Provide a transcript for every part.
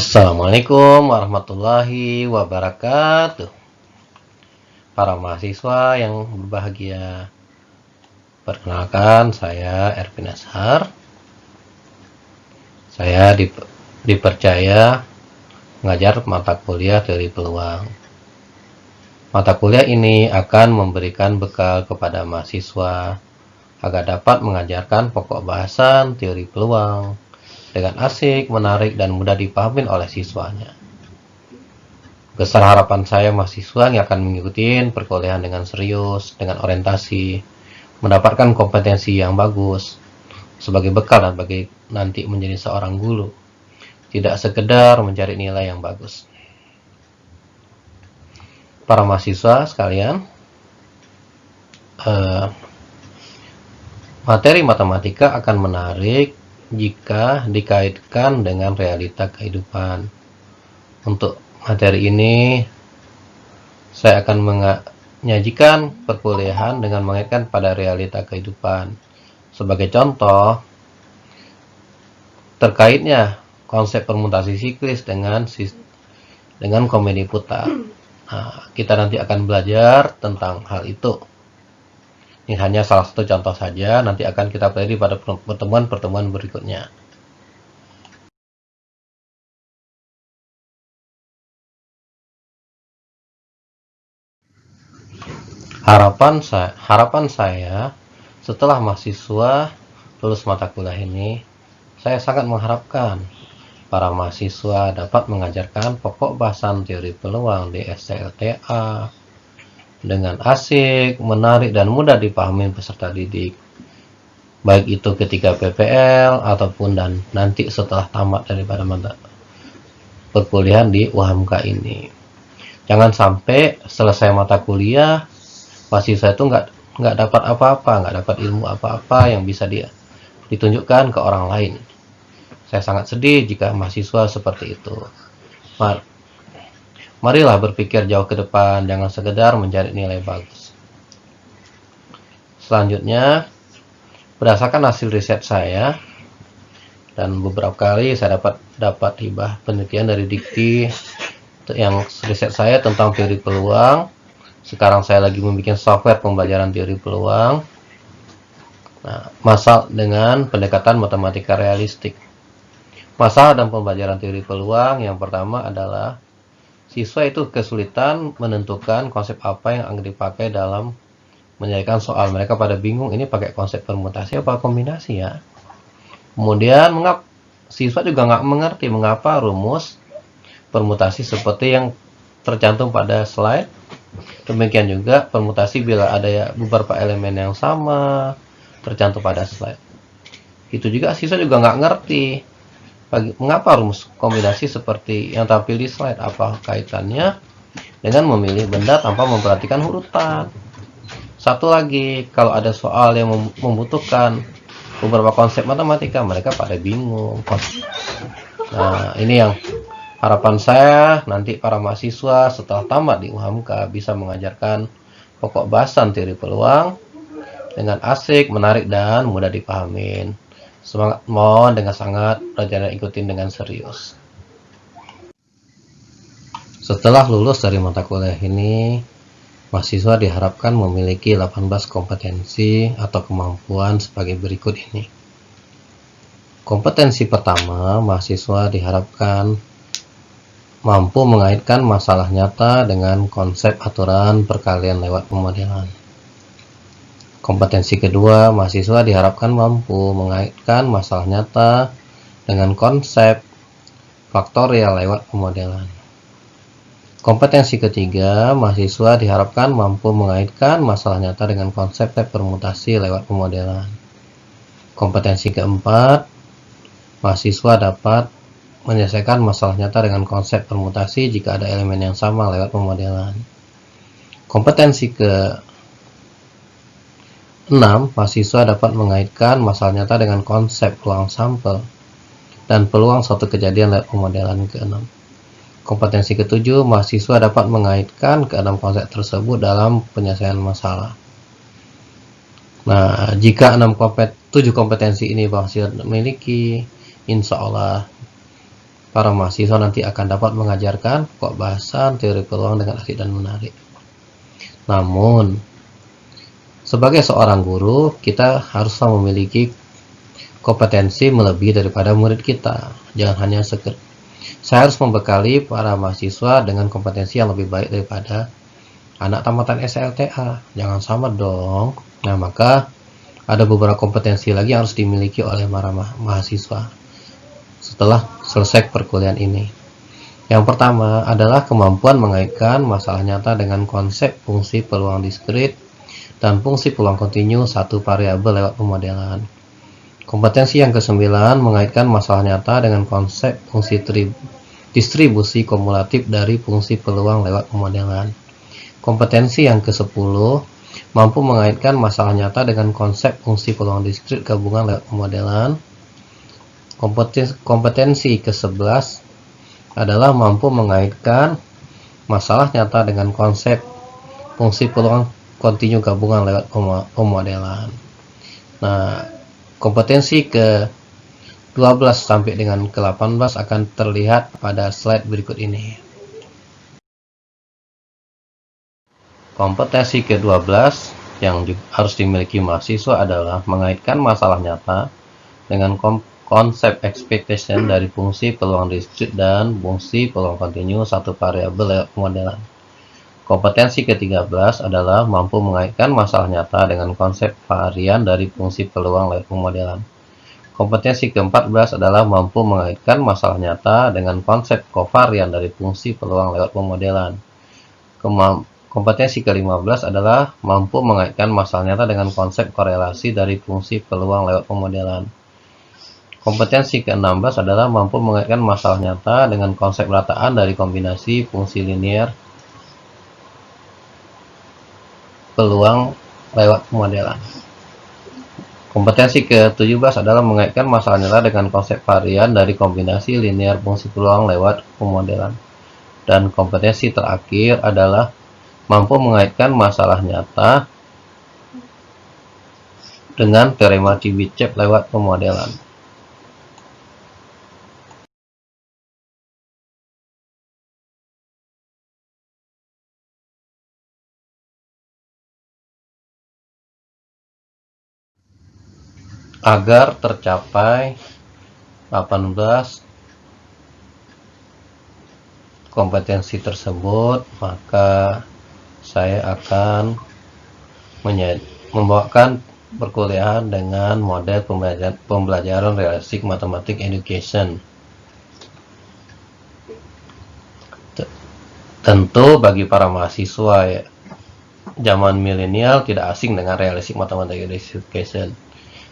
Assalamualaikum warahmatullahi wabarakatuh. Para mahasiswa yang berbahagia, perkenalkan saya Ervin Ashar. Saya dipercaya mengajar mata kuliah teori peluang. Mata kuliah ini akan memberikan bekal kepada mahasiswa agar dapat mengajarkan pokok bahasan teori peluang dengan asik, menarik, dan mudah dipahami oleh siswanya. Besar harapan saya mahasiswa yang akan mengikuti perkuliahan dengan serius, dengan orientasi, mendapatkan kompetensi yang bagus sebagai bekal dan bagi nanti menjadi seorang guru, tidak sekedar mencari nilai yang bagus. Para mahasiswa sekalian, materi matematika akan menarik jika dikaitkan dengan realita kehidupan. Untuk materi ini, saya akan menyajikan perkuliahan dengan mengaitkan pada realita kehidupan. Sebagai contoh, terkaitnya konsep permutasi siklis dengan komedi putar. Nah, kita nanti akan belajar tentang hal itu. Ini hanya salah satu contoh saja, nanti akan kita pelajari pada pertemuan-pertemuan berikutnya. Harapan saya setelah mahasiswa lulus mata kuliah ini, saya sangat mengharapkan para mahasiswa dapat mengajarkan pokok bahasan teori peluang di STLTA dengan asik, menarik, dan mudah dipahami peserta didik, baik itu ketika PPL ataupun dan nanti setelah tamat daripada mata perkuliahan di UHMK ini. Jangan sampai selesai mata kuliah mahasiswa itu nggak dapat apa-apa, nggak dapat ilmu apa-apa yang bisa ditunjukkan ke orang lain. Saya sangat sedih jika mahasiswa seperti itu. Marilah berpikir jauh ke depan, jangan sekedar mencari nilai bagus. Selanjutnya, berdasarkan hasil riset saya, dan beberapa kali saya dapat hibah penelitian dari Dikti yang riset saya tentang teori peluang. Sekarang saya lagi membuat software pembelajaran teori peluang. Nah, masalah dengan pendekatan matematika realistik. Masalah dan pembelajaran teori peluang yang pertama adalah siswa itu kesulitan menentukan konsep apa yang akan dipakai dalam menyelesaikan soal. Mereka pada bingung ini pakai konsep permutasi apa kombinasi ya. Kemudian siswa juga nggak mengerti mengapa rumus permutasi seperti yang tercantum pada slide. Demikian juga permutasi bila ada beberapa elemen yang sama tercantum pada slide. Itu juga siswa juga nggak ngerti mengapa rumus kombinasi seperti yang tampil di slide, apa kaitannya dengan memilih benda tanpa memperhatikan urutan. Satu lagi, kalau ada soal yang membutuhkan beberapa konsep matematika, mereka pada bingung. Nah, ini yang harapan saya nanti para mahasiswa setelah tamat di UHMK bisa mengajarkan pokok bahasan teori peluang dengan asik, menarik, dan mudah dipahamin. Semangat, mohon dengan sangat pelajaran ikutin dengan serius. Setelah lulus dari mata kuliah ini, mahasiswa diharapkan memiliki 18 kompetensi atau kemampuan sebagai berikut ini. Kompetensi pertama, mahasiswa diharapkan mampu mengaitkan masalah nyata dengan konsep aturan perkalian lewat pemodelan. Kompetensi kedua, mahasiswa diharapkan mampu mengaitkan masalah nyata dengan konsep faktorial lewat pemodelan. Kompetensi ketiga, mahasiswa diharapkan mampu mengaitkan masalah nyata dengan konsep permutasi lewat pemodelan. Kompetensi keempat, mahasiswa dapat menyelesaikan masalah nyata dengan konsep permutasi jika ada elemen yang sama lewat pemodelan. Kompetensi ke-6, mahasiswa dapat mengaitkan masalah nyata dengan konsep peluang sampel dan peluang suatu kejadian lewat pemodelan ke-6. Kompetensi ke-7, mahasiswa dapat mengaitkan ke-6 konsep tersebut dalam penyelesaian masalah. Nah, jika 7 kompetensi ini mahasiswa memiliki, insya Allah para mahasiswa nanti akan dapat mengajarkan pokok bahasan teori peluang dengan asik dan menarik. Namun, sebagai seorang guru, kita haruslah memiliki kompetensi melebihi daripada murid kita. Jangan hanya sekedar saya harus membekali para mahasiswa dengan kompetensi yang lebih baik daripada anak tamatan SLTA. Jangan sama dong. Nah, maka ada beberapa kompetensi lagi yang harus dimiliki oleh para mahasiswa setelah selesai perkuliahan ini. Yang pertama adalah kemampuan mengaitkan masalah nyata dengan konsep fungsi peluang diskrit dan fungsi peluang kontinu satu variabel lewat pemodelan. Kompetensi yang kesembilan mengaitkan masalah nyata dengan konsep fungsi distribusi kumulatif dari fungsi peluang lewat pemodelan. Kompetensi yang ke-10 mampu mengaitkan masalah nyata dengan konsep fungsi peluang diskrit gabungan lewat pemodelan. Kompetensi ke-11 adalah mampu mengaitkan masalah nyata dengan konsep fungsi peluang kontinu gabungan lewat pemodelan. Nah, kompetensi ke-12 sampai dengan ke-18 akan terlihat pada slide berikut ini. Kompetensi ke-12 yang harus dimiliki mahasiswa adalah mengaitkan masalah nyata dengan konsep expectation dari fungsi peluang diskrit dan fungsi peluang kontinu satu variabel lewat pemodelan. Kompetensi ke-13 adalah mampu mengaitkan masalah nyata dengan konsep varian dari fungsi peluang lewat pemodelan. Kompetensi ke-14 adalah mampu mengaitkan masalah nyata dengan konsep kovarian dari fungsi peluang lewat pemodelan. Kompetensi ke-15 adalah mampu mengaitkan masalah nyata dengan konsep korelasi dari fungsi peluang lewat pemodelan. Kompetensi ke-16 adalah mampu mengaitkan masalah nyata dengan konsep rataan dari kombinasi fungsi linear peluang lewat pemodelan. Kompetensi ke-17 adalah mengaitkan masalah nyata dengan konsep varian dari kombinasi linear fungsi peluang lewat pemodelan. Dan kompetensi terakhir adalah mampu mengaitkan masalah nyata dengan teorema Chebyshev lewat pemodelan. Agar tercapai 18 kompetensi tersebut, maka saya akan membawakan perkuliahan dengan model pembelajaran realistik matematik education. Tentu bagi para mahasiswa ya, zaman milenial tidak asing dengan realistik matematik education.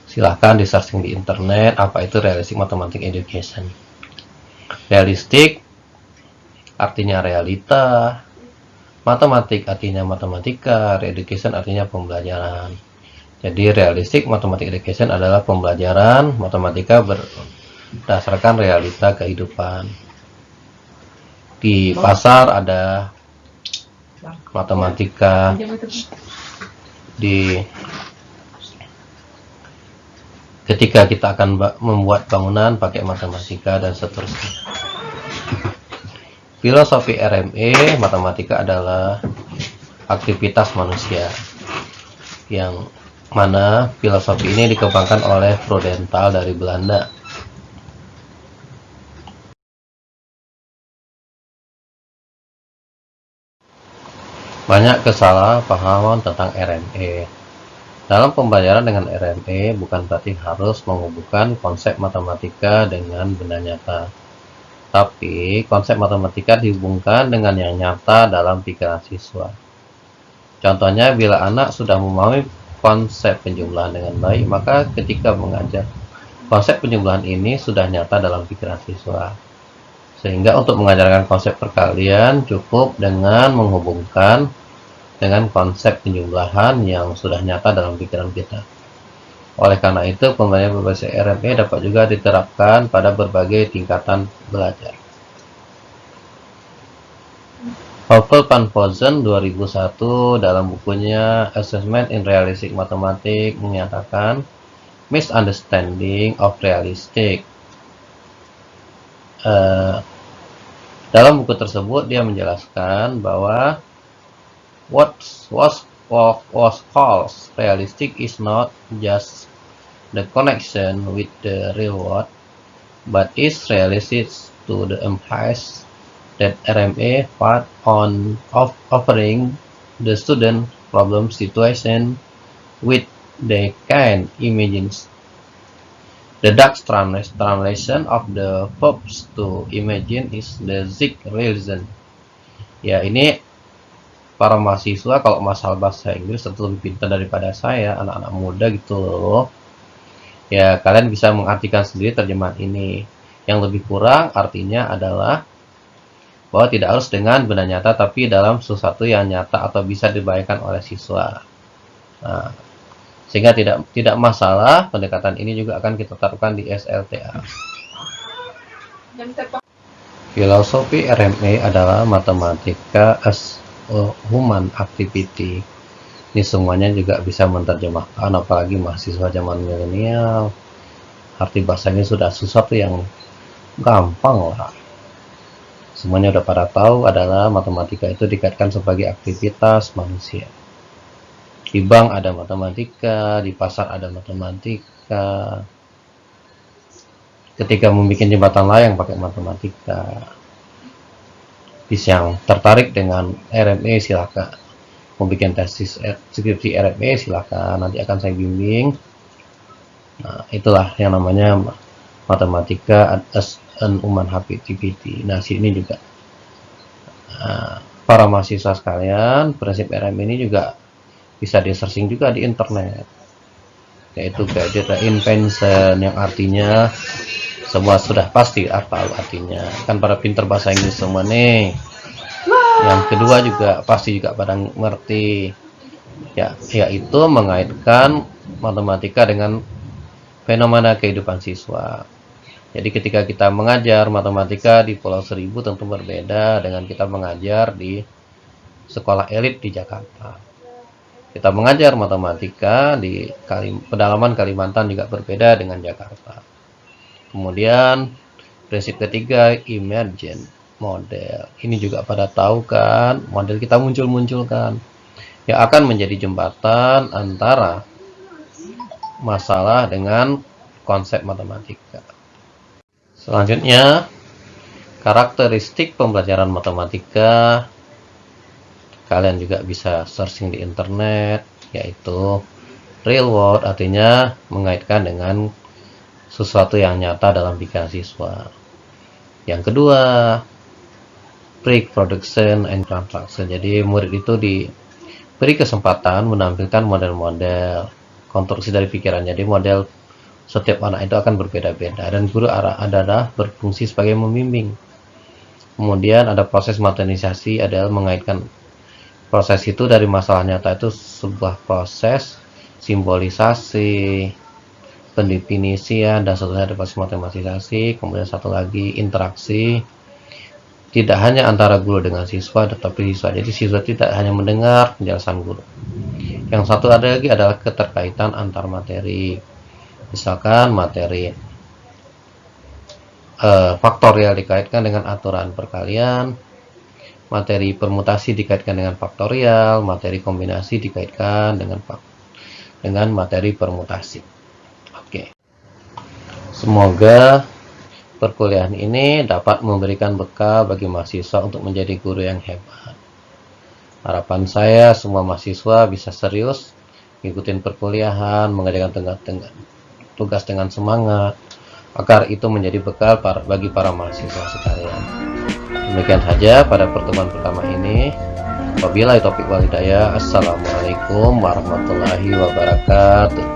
Silahkan di searching di internet apa itu realistic mathematics education. Realistik artinya realita, matematik artinya matematika, education artinya pembelajaran. Jadi realistic mathematics education adalah pembelajaran matematika berdasarkan realita kehidupan. Di pasar ada matematika, ketika kita akan membuat bangunan pakai matematika dan seterusnya. Filosofi RME, matematika adalah aktivitas manusia, yang mana filosofi ini dikembangkan oleh Freudenthal dari Belanda. Banyak kesalahpahaman tentang RME. Dalam pembelajaran dengan RME bukan berarti harus menghubungkan konsep matematika dengan benda nyata. Tapi konsep matematika dihubungkan dengan yang nyata dalam pikiran siswa. Contohnya bila anak sudah memahami konsep penjumlahan dengan baik, maka ketika mengajar konsep penjumlahan ini sudah nyata dalam pikiran siswa. Sehingga untuk mengajarkan konsep perkalian cukup dengan menghubungkan dengan konsep penjumlahan yang sudah nyata dalam pikiran kita. Oleh karena itu, pembelajaran berbasis RME dapat juga diterapkan pada berbagai tingkatan belajar. Hovel van Vossen 2001 dalam bukunya Assessment in Realistic Mathematics menyatakan misunderstanding of realistic dalam buku tersebut dia menjelaskan bahwa what was called realistic is not just the connection with the real world, but is realistic to the emphasis that RMA part on of offering the student problem situation with they can imagine. The Dutch translation of the verbs to imagine is the Zik realism. Ya, ini para mahasiswa kalau masalah bahasa Inggris tentu lebih pintar daripada saya, anak-anak muda gitu loh. Ya, kalian bisa mengartikan sendiri terjemahan ini. Yang lebih kurang artinya adalah bahwa tidak harus dengan benda nyata, tapi dalam sesuatu yang nyata atau bisa dibayangkan oleh siswa. Nah, sehingga tidak masalah, pendekatan ini juga akan kita terapkan di SLTA. Filosofi RMA adalah matematika as a human activity. Ini semuanya juga bisa menerjemahkan, apalagi mahasiswa zaman milenial. Arti bahasanya sudah sesuatu yang gampang lah. Semuanya udah pada tahu adalah matematika itu dikaitkan sebagai aktivitas manusia. Di bank ada matematika, di pasar ada matematika. Ketika membuat jembatan layang pakai matematika. Bisa yang tertarik dengan RMA silakan. Membuat tesis skripsi RMA silakan, nanti akan saya bimbing. Nah, itulah yang namanya matematika as an human activity. Nah, sini juga para mahasiswa sekalian, prinsip RMA ini juga bisa di searching juga di internet, yaitu guided invention, yang artinya semua sudah pasti apa artinya, kan para pinter bahasa Inggris semua nih. Yang kedua juga pasti juga pada ngerti, ya, yaitu mengaitkan matematika dengan fenomena kehidupan siswa. Jadi ketika kita mengajar matematika di Pulau Seribu tentu berbeda dengan kita mengajar di sekolah elit di Jakarta. Kita mengajar matematika di pedalaman Kalimantan juga berbeda dengan Jakarta. Kemudian prinsip ketiga, emergent model. Ini juga pada tahu kan, model kita munculkan yang akan menjadi jembatan antara masalah dengan konsep matematika. Selanjutnya, karakteristik pembelajaran matematika. Kalian juga bisa searching di internet, yaitu real world, artinya mengaitkan dengan sesuatu yang nyata dalam pikiran siswa. Yang kedua, pre-production and construction. Jadi murid itu diberi kesempatan menampilkan model-model konstruksi dari pikiran. Jadi model setiap anak itu akan berbeda-beda, dan guru adalah berfungsi sebagai membimbing. Kemudian ada proses materialisasi, adalah mengaitkan proses itu dari masalah nyata itu sebuah proses simbolisasi, pendefinisian, dan seterusnya ada proses matematisasi. Kemudian satu lagi interaksi, tidak hanya antara guru dengan siswa, tetapi siswa. Jadi siswa tidak hanya mendengar penjelasan guru. Yang satu ada lagi adalah keterkaitan antar materi. Misalkan materi faktorial dikaitkan dengan aturan perkalian, materi permutasi dikaitkan dengan faktorial, materi kombinasi dikaitkan dengan materi permutasi. Oke. Semoga perkuliahan ini dapat memberikan bekal bagi mahasiswa untuk menjadi guru yang hebat. Harapan saya semua mahasiswa bisa serius ngikutin perkuliahan, mengerjakan tugas dengan semangat, agar itu menjadi bekal bagi para mahasiswa sekalian. Demikian saja pada pertemuan pertama ini. Wabillahi taufiq wal hidayah. Assalamualaikum warahmatullahi wabarakatuh.